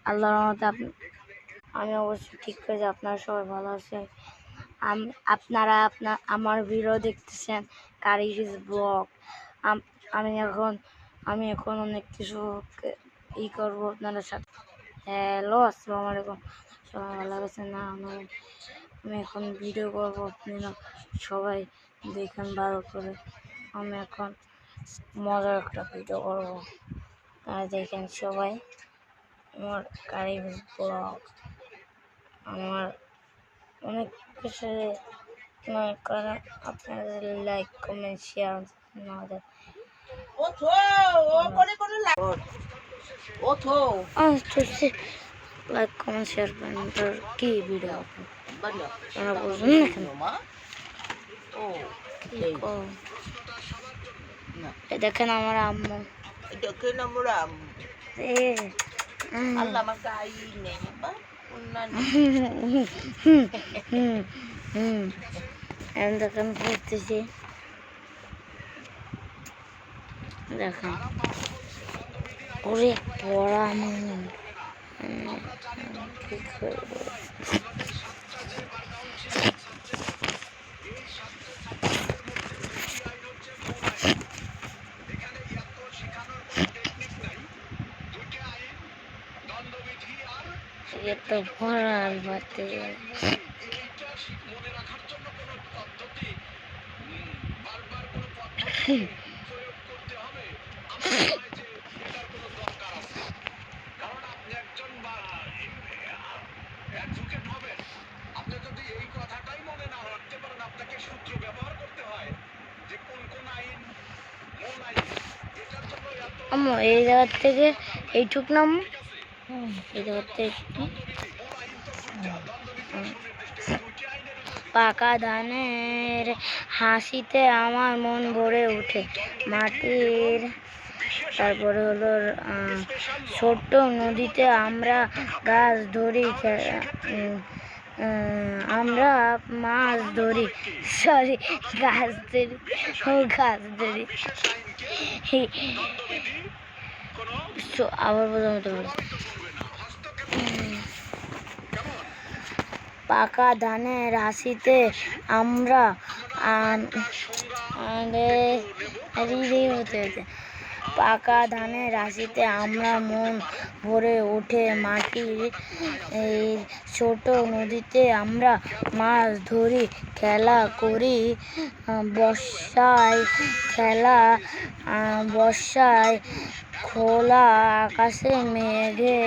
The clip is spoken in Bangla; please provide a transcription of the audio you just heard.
আল্লাহর রহমতে আমি অবশ্যই ঠিক করেছি। আপনারা সবাই ভালো আছেন। আপনারা আমার ভিডিও দেখতেছেন কারিজ ব্লগ। আমি এখন অনেক কিছু করবো আপনাদের সাথে। হ্যালো, আসসালামু আলাইকুম। সবাই ভালো আছেন না? আমি এখন ভিডিও করবো, আপনারা সবাই দেখেন ভালো করে। আমি এখন মজার একটা ভিডিও করবো, আর দেখেন সবাই আমার কারিজ ব্লগ। আমার অনেক কিছু করে আপনাদের লাইক কমেন্ট শেয়ার না দেয়। লাইক কমেন্ট শেয়ার করেন। কি ভিডিও আপনারা বুঝুন না কেন? দেখেন আমার আম্মু, দেখেন আমরা আল্লাহ আমার গাই নেই দেখেন পড়তেছি। দেখেন ওরে পড়া কি করবো? এটা পড়ার বাতে আম্মু এই জায়গার থেকে এইটুক নাম, এই জায়গার থেকে পাকা ধানের হাসিতে আমার মন ভরে ওঠে মাটির। তারপরে হলো ছোট্ট নদীতে আমরা গাছ ধরি, আমরা মাছ ধরি, সরি গাছ ধরি আবার বোঝাতে পারি। পাকা ধানের হাসিতে আমরা পাকা ধানের হাসিতে আমরা মন ভরে ওঠে মাটির। এই ছোট নদীতে আমরা মাছ ধরি, খেলা করি বর্ষায় খোলা আকাশে মেঘে